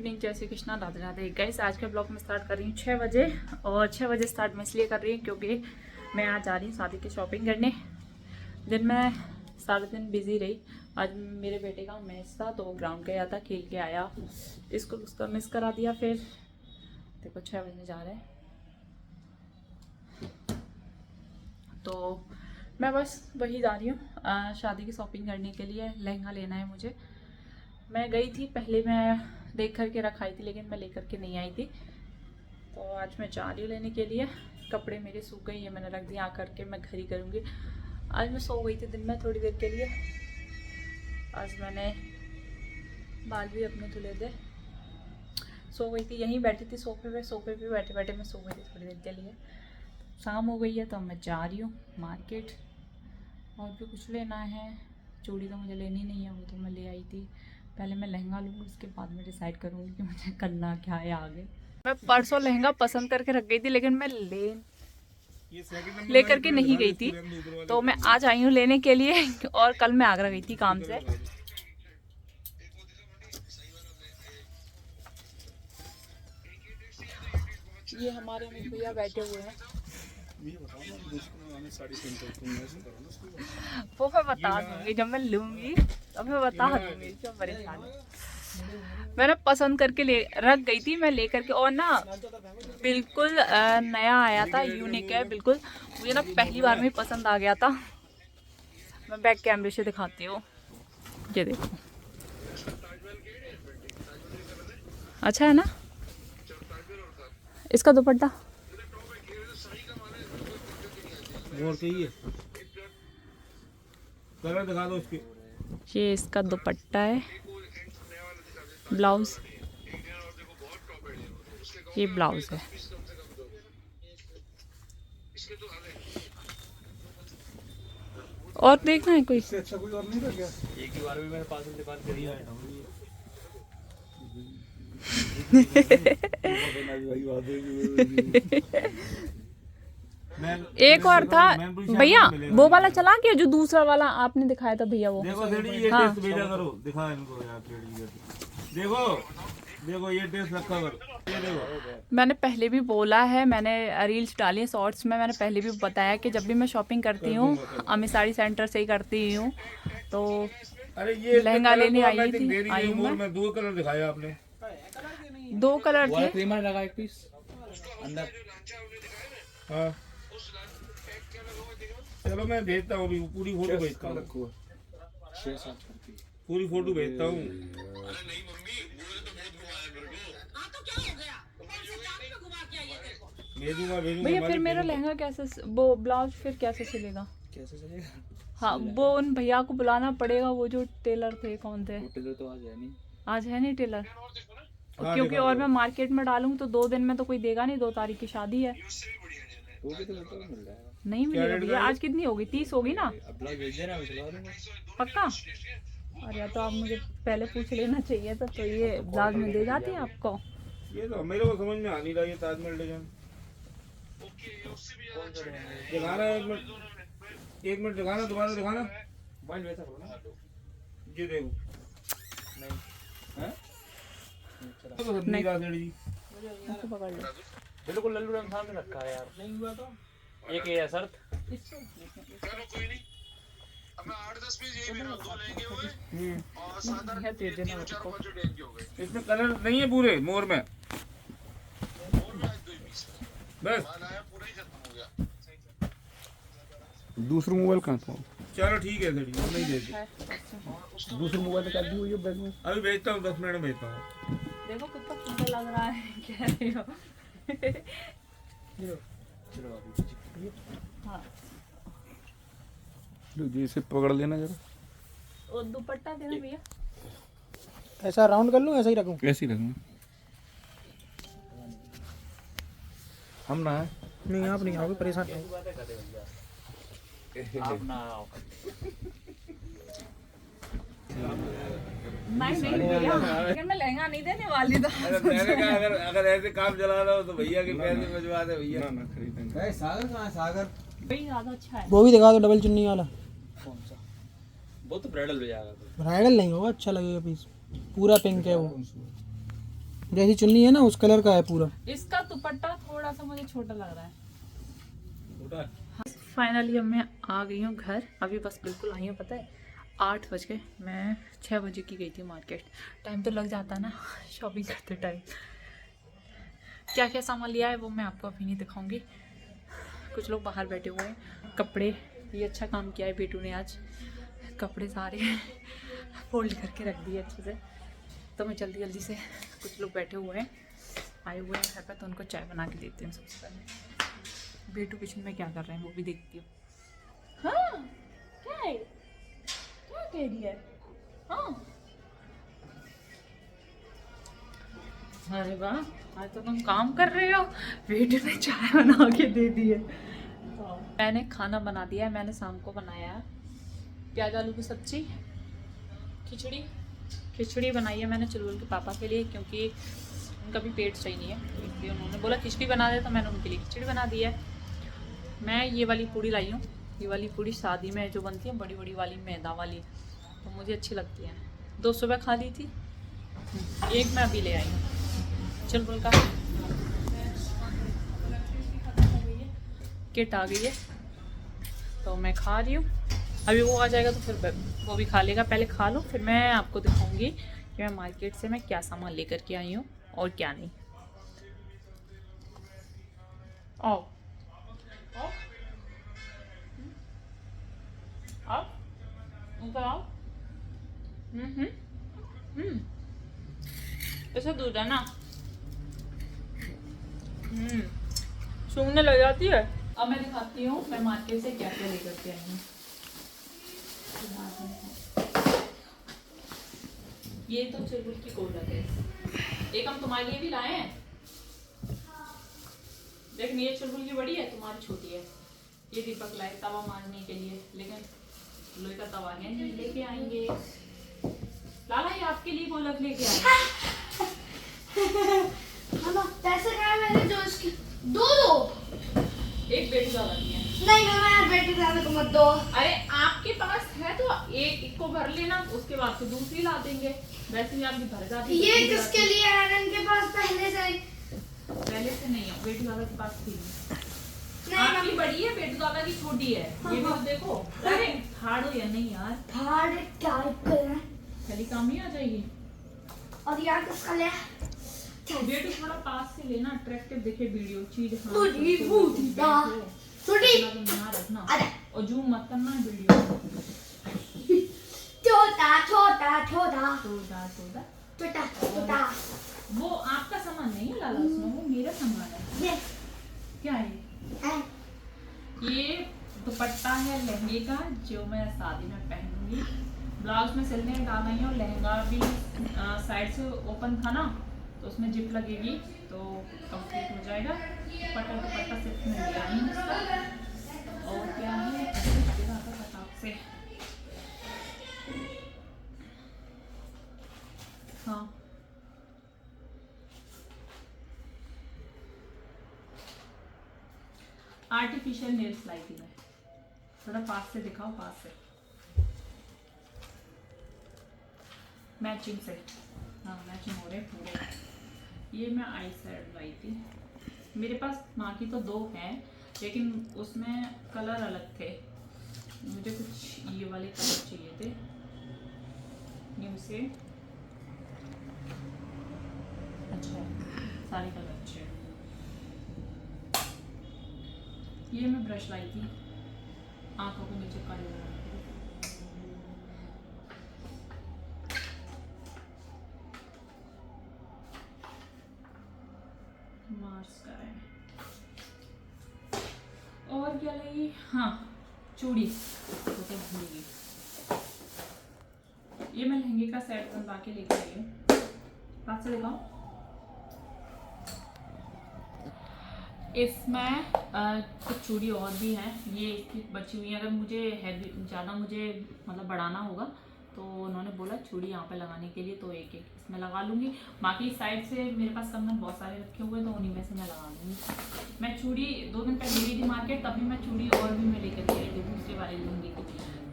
Evening, जय Shri Krishna, Radhe Radhe. Guys आज के ब्लॉग में स्टार्ट कर रही हूँ 6 बजे। और 6 बजे स्टार्ट मैं इसलिए कर रही हूँ क्योंकि मैं आज जा रही हूँ शादी की शॉपिंग करने। दिन में सारा दिन बिजी रही। आज मेरे बेटे का मैच था तो ग्राउंड गया था, खेल के आया, इसको उसका मिस करा दिया। फिर देखो 6 बजे जा रहे हैं तो मैं बस वही जा रही हूँ शादी की शॉपिंग करने के लिए। लहंगा लेना है मुझे। मैं गई थी पहले, मैं देख कर के रखाई थी लेकिन मैं लेकर के नहीं आई थी, तो आज मैं जा रही हूँ लेने के लिए। कपड़े मेरे सूख गए, ये मैंने रख दिया, आकर के मैं घर ही करूँगी। आज मैं सो गई थी दिन में थोड़ी देर के लिए। आज मैंने बाल भी अपने धुले थे, सो गई थी, यहीं बैठी थी सोफे पे बैठे बैठे मैं सो गई थी थोड़ी देर के लिए। शाम हो गई है तो मैं जा रही हूँ मार्केट। और भी कुछ लेना है, चूड़ी तो मुझे लेनी नहीं है, वो तो मैं ले आई थी। पहले मैं लहंगा लूँगी, उसके बाद मैं डिसाइड करूँगी कि मुझे करना क्या है आगे। मैं परसों लहंगा पसंद करके रख गई थी लेकिन मैं लेकर के नहीं गई थी, तो मैं आज आई हूँ लेने के लिए। और कल मैं आगरा गई थी काम से। ये हमारे अमित भैया बैठे हुए हैं, वो मैं बता दूंगी जब मैं लूंगी, तब मैं बता दूंगी, क्यों परेशान है। मैंने पसंद करके ले रख गई थी, मैं लेकर के। और ना बिल्कुल नया आया था, यूनिक है बिल्कुल। मुझे ना पहली बार में ही पसंद आ गया था। मैं बैक कैमरे से दिखाती हूँ, ये देखो, अच्छा है ना। इसका दुपट्टा कलर दिखा दो उसके। ये इसका दुपट्टा है, ब्लाउज, ये ब्लाउज है। और देखना है कोई? इससे अच्छा कोई और नहीं था क्या? एक ही बार में मेरे पास दुकान करी है। एक और था भैया, वो वाला चला के जो दूसरा वाला आपने दिखाया था भैया, वो देखो ये हाँ। टेस्ट भेजा करो, दिखा इनको यार। देखो देखो ये टेस्ट रखा करो, ये देखो। मैंने पहले भी बोला है, मैंने रील्स डाली है शॉर्ट्स में, मैंने पहले भी बताया कि जब भी मैं शॉपिंग करती हूँ अमित साड़ी सेंटर से ही करती हूँ। तो अरे ये लहंगा लेने आई हूँ मैं। दो कलर दिखाया आपने, 2 कलर थे। क्रीमर लगा एक पीस अंदर। हाँ चलो मैं भेजता हूँ, पूरी फोटो भेजता हूँ, पूरी फोटो भेजता हूँ। भेजूंगा भैया फिर मेरा लहंगा कैसे, वो ब्लाउज फिर कैसे सिलेगा? कैसे चलेगा? हाँ वो उन भैया को बुलाना पड़ेगा, वो जो टेलर थे, कौन थे? टेलर तो आज है नहीं। आज है नहीं टेलर, हाँ, क्योंकि और मैं मार्केट में डालूंगी तो 2 दिन में तो कोई देगा नहीं, 2 तारीख की शादी है। वो भी तो मिल जाएगा। नहीं मिलेगा भैया। आज कितनी होगी? 30 होगी ना? अब ब्लाउज भेज देना, मैं सिलवा दूंगा। पक्का? अरे तो आप मुझे पहले पूछ लेना चाहिए था, तो ये ब्लाउज में दे जाती है आपको। ये तो मेरे को समझ में आ नहीं रहा, ये ताजमहल डिजाइन दिखाना। एक मिनट दिखाना, दोबारा दिखाना। ये देखो नहीं पकड़ लो। बिल्कुल लल्लू रंग सामने रखा है यार। नहीं हुआ तो एक ये शर्त। चलो कोई नहीं, अब मैं 8-10 पीस यही मेरा 2 लेंगे हुए और साधारण 3-4-5 लेंगे हो गए। इसमें कलर नहीं है पूरे मोर में, और भी आज 2 पीस बस। माल आया पूरा ही खत्म हो गया। दूसरा मोबाइल कहाँ था? चलो ठीक है सर, नहीं देते। दूसरा मोबाइल निकाल दी हुई है बैग में, अभी भेजता हूँ, 10 मिनट में भेजता हूँ। देखो कितना सुंदर लग रहा है, कह रही हो। हाँ जैसे पकड़ लेना जरा, और दुपट्टा देना भैया। ऐसा राउंड कर लूं, ऐसा ही रखूं? ऐसे ही रखना। हम ना है नहीं आप नहीं आओगे, परेशान नहीं। आप ना आओ। नहीं भैया, लेकिन मैं लहंगा नहीं देने वाली था। मैंने कहा अगर ऐसे काम चला रहा हो तो भैया के पैसे भिजवा दे भैया। ना खरीदेंगे। सागर कहाँ है? सागर भाई ज्यादा अच्छा है। वो भी दिखा दो, डबल चुन्नी वाला। कौन सा? वो तो ब्राइडल हो जाएगा। ब्राइडल नहीं होगा, अच्छा लगेगा पीस, पूरा पिंक है वो। जैसी चुन्नी है ना उस कलर का है पूरा। इसका दुपट्टा थोड़ा सा मुझे छोटा लग रहा है। छोटा फाइनली अब मैं आ गई हूँ घर। अभी बस बिल्कुल आई हूँ, पता है 8 बज गए। मैं 6 बजे की गई थी मार्केट। टाइम तो लग जाता है ना शॉपिंग करते टाइम। क्या क्या सामान लिया है वो मैं आपको अभी नहीं दिखाऊंगी। कुछ लोग बाहर बैठे हुए हैं। कपड़े, ये अच्छा काम किया है बेटू ने आज, कपड़े सारे फोल्ड करके रख दिए अच्छे से। तो मैं जल्दी जल्दी से, कुछ लोग बैठे हुए हैं, आए हुए हैं घर पर, तो उनको चाय बना के देती हूँ सबसे पहले। बेटू किचन में क्या कर रहे हैं वो भी देखती हूँ। हाँ क्या है, क्या कह रही है? हाँ अरे वाह, आज तो तुम काम कर रहे हो। बेटे ने चाय बना के दे दी है। मैंने खाना बना दिया है। मैंने शाम को बनाया है प्याज आलू की सब्जी, खिचड़ी बनाई है मैंने चुलबुल के पापा के लिए, क्योंकि उनका भी पेट सही नहीं है, तो इसलिए उन्होंने बोला खिचड़ी बना दे, तो मैंने उनके लिए खिचड़ी बना दी है। मैं ये वाली पूड़ी लाई हूँ। ये वाली पूड़ी शादी में जो बनती है बड़ी बड़ी वाली मैदा वाली, तो मुझे अच्छी लगती है। 2 सुबह खा ली थी, एक मैं अभी ले आई हूँ। चुलबुल का किट आ गई है तो मैं खा रही हूँ। अभी वो आ जाएगा तो फिर वो भी खा लेगा। पहले खा लो, फिर मैं आपको दिखाऊंगी कि मैं मार्केट से मैं क्या सामान लेकर के आई हूँ और क्या नहीं। आओ आओ ऊपर आओ। ऐसा दूध है ना, सूंघने लग जाती है। अब मैं दिखाती हूँ मैं मार्केट से क्या क्या लेकर के आई हूँ। ये तो चुलबुल की गोल्ड है, एक हम तुम्हारे लिए भी लाए हैं। लेकिन ये चुलबुल की बड़ी है, तुम्हारी छोटी है। ये दीपक लाए तवा मारने के लिए, लेकिन लोहे का तवा है नहीं, लेके आएंगे। लाला ये आपके लिए गोलक लेके आए। पैसे कहाँ मैंने जो इसकी दो एक बेटी ज्यादा नहीं है। नहीं मैं बेटी ज्यादा को मत दो। अरे आपके पास है तो एक को भर लेना, उसके बाद तो दूसरी ला देंगे। वैसे भी आपकी भर जाती है। ये किसके लिए है? इनके पास पहले से नहीं है। बेटी दादा के पास थी नहीं। आपकी बड़ी है, बेटी दादा की छोटी है। ये भी तो देखो। अरे फाड़ो या नहीं यार, फाड़ टाइप कर चली काम ही आ जाएगी। और यार किसका ले? बेटू थोड़ा पास से लेना, अट्रैक्टिव दिखे वीडियो चीज। बूटी छोटी रखना अरे और जूम मत करना वीडियो। छोटा छोटा छोटा छोटा छोटा छोटा छोटा वो आपका सामान नहीं है लाला, उसमें वो मेरा सामान है। ये क्या है? ये दुपट्टा है लहंगे का, जो मैं शादी में पहनूंगी। ब्लाउज में सिलने डाला ही, और लहंगा भी साइड से ओपन था ना, तो उसमें जिप लगेगी तो कंप्लीट हो जाएगा। दुपट्टा सिर्फ में लिया ही उसका। और क्या है फटाक से, हाँ आर्टिफिशियल नेल्स लाई थी मैं। थोड़ा पास से दिखाओ, पास से मैचिंग से। हाँ मैचिंग हो रहे पूरे। ये मैं आई शेड लाई थी। मेरे पास माँ की तो 2 हैं, लेकिन उसमें कलर अलग थे। मुझे कुछ ये वाले कलर चाहिए थे न्यू से। अच्छा सारे कलर अच्छे। ये मैं ब्रश लाई थी आंखों को नीचे काले लगाने के लिए। मार्स का है। और क्या लगी? हाँ चूड़ी, तो भूलिए। ये मैं लहंगे का सेट बनवा के लेके आई हूँ। पास से दिखाओ। इसमें कुछ चूड़ी और भी हैं, ये इसकी बची हुई है। अगर मुझे हैवी ज़्यादा मुझे मतलब बढ़ाना होगा तो उन्होंने बोला चूड़ी यहाँ पे लगाने के लिए, तो एक इसमें लगा लूँगी। बाकी साइड से मेरे पास कंगन बहुत सारे रखे हुए हैं, तो उन्हीं में से मैं लगा लूँगी। मैं चूड़ी 2 दिन पहले गई थी मार्केट, तभी मैं चूड़ी और भी मैं लेकर के आई थी दूसरे वाले लूँगी की,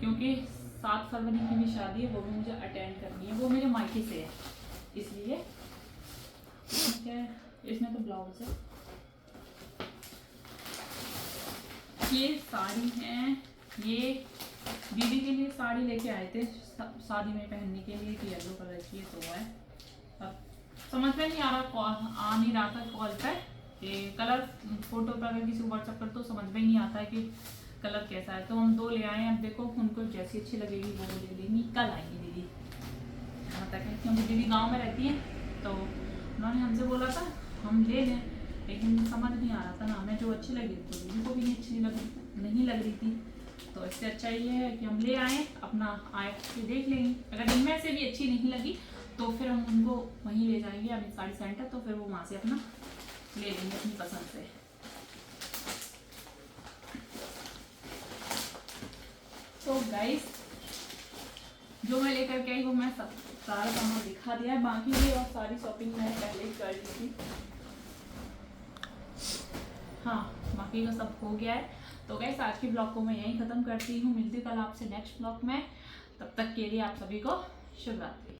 क्योंकि 7 फरवरी की भी शादी है, वो भी मुझे अटेंड करनी है। वो मेरे मायके से है, इसलिए इसमें तो ब्लाउज है। ये साड़ी है, ये दीदी के लिए साड़ी लेके आए थे शादी में पहनने के लिए, कि येलो कलर की है तो है। अब समझ में नहीं आ रहा, आ नहीं रहा था कॉल पर ये कलर, फोटो पर अगर किसी को व्हाट्सअप कर तो समझ में ही नहीं आता है कि कलर कैसा है। तो हम 2 ले आए हैं, अब देखो उनको जैसी अच्छी लगेगी वो ले लेंगी। कल आएंगी दीदी, मतलब है क्योंकि दीदी गांव में रहती है, तो उन्होंने हमसे बोला था हम ले लें, लेकिन समझ नहीं आ रहा था ना हमें जो अच्छी लगी तो दीदी को भी नहीं लग रही थी। तो इससे अच्छा ये है कि हम ले आए, अपना आए के देख लेंगे, अगर इनमें से भी अच्छी नहीं लगी तो फिर हम उनको वहीं ले जाएंगे अमित साड़ी सेंटर, तो फिर वो वहाँ से अपना ले लेंगे अपनी पसंद से। तो गाइस जो मैं लेकर के आई वो मैं सब सारा सामान दिखा दिया है, बाकी भी और सारी शॉपिंग मैं पहले ही कर ली थी। हाँ बाकी का सब हो गया है। तो गाइस आज की ब्लॉग को मैं यहीं ख़त्म करती हूँ, मिलती कल आपसे नेक्स्ट ब्लॉग में, तब तक के लिए आप सभी को शुभ रात्रि।